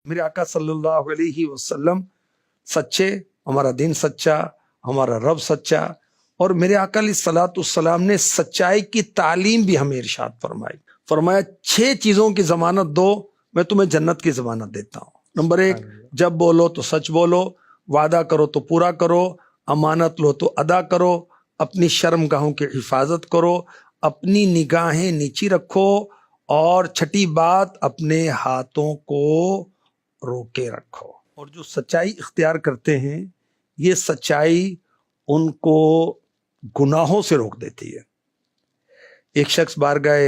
میرے آقا صلی اللہ علیہ وسلم سچے، ہمارا دین سچا، ہمارا رب سچا، اور میرے آقا علیہ الصلوۃ والسلام نے سچائی کی تعلیم بھی ہمیں ارشاد فرمائی۔ فرمایا 6 چیزوں کی ضمانت دو، میں تمہیں جنت کی ضمانت دیتا ہوں۔ نمبر 1، جب بولو تو سچ بولو، وعدہ کرو تو پورا کرو، امانت لو تو ادا کرو، اپنی شرم گاہوں کی حفاظت کرو، اپنی نگاہیں نیچی رکھو، اور چھٹی بات اپنے ہاتھوں کو روکے رکھو۔ اور جو سچائی اختیار کرتے ہیں یہ سچائی ان کو گناہوں سے روک دیتی ہے۔ ایک شخص بارگاہ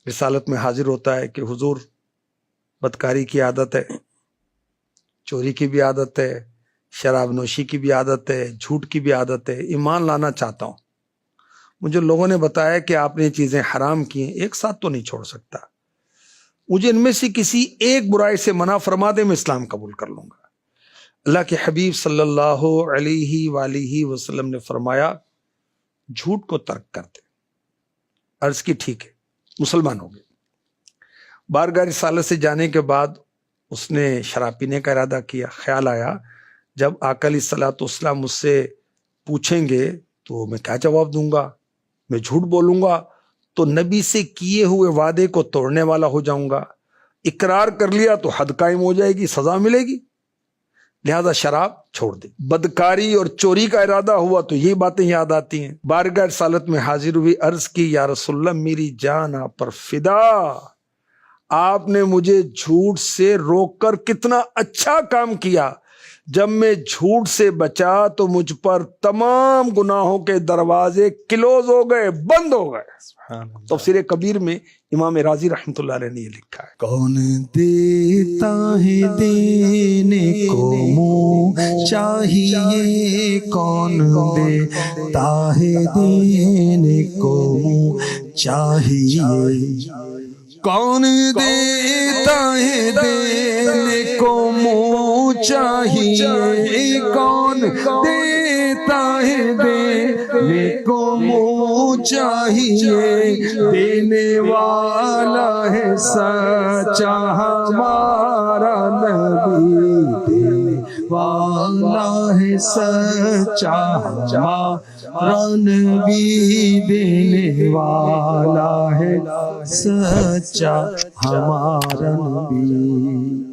رسالت میں حاضر ہوتا ہے کہ حضور، بدکاری کی عادت ہے، چوری کی بھی عادت ہے، شراب نوشی کی بھی عادت ہے، جھوٹ کی بھی عادت ہے، ایمان لانا چاہتا ہوں، مجھے لوگوں نے بتایا کہ آپ نے یہ چیزیں حرام کی ہیں، ایک ساتھ تو نہیں چھوڑ سکتا، مجھے ان میں سے کسی ایک برائی سے منع فرما دے، میں اسلام قبول کر لوں گا۔ اللہ کے حبیب صلی اللہ علیہ وآلہ وسلم نے فرمایا جھوٹ کو ترک کر دے۔ عرض کی ٹھیک ہے، مسلمان ہو گئے۔ بارگاہ رسالت سے جانے کے بعد اس نے شراب پینے کا ارادہ کیا۔ خیال آیا جب آقا علیہ الصلوۃ والسلام مجھ سے پوچھیں گے تو میں کیا جواب دوں گا، میں جھوٹ بولوں گا تو نبی سے کیے ہوئے وعدے کو توڑنے والا ہو جاؤں گا، اقرار کر لیا تو حد قائم ہو جائے گی، سزا ملے گی، لہذا شراب چھوڑ دے۔ بدکاری اور چوری کا ارادہ ہوا تو یہ باتیں یاد آتی ہیں۔ بارگاہ رسالت میں حاضر ہوئی، عرض کی یا رسول اللہ میری جان آپ پر فدا، آپ نے مجھے جھوٹ سے روک کر کتنا اچھا کام کیا، جب میں جھوٹ سے بچا تو مجھ پر تمام گناہوں کے دروازے کلوز ہو گئے، بند ہو گئے۔ تفسیر کبیر میں امام رازی رحمۃ اللہ علیہ نے یہ لکھا ہے۔ کون دیتا ہے دینے کو منہ چاہیے، کون دیتا ہے دینے کو منہ چاہیے، کون دیتا ہے دینے کو منہ چاہیے، کون دیتا ہے دینے کو منہ چاہیے، دینے والا ہے سچا ہمارا نبی، دینے والا ہے سچا ہمارا نبی، دینے والا ہے سچا ہمارا نبی۔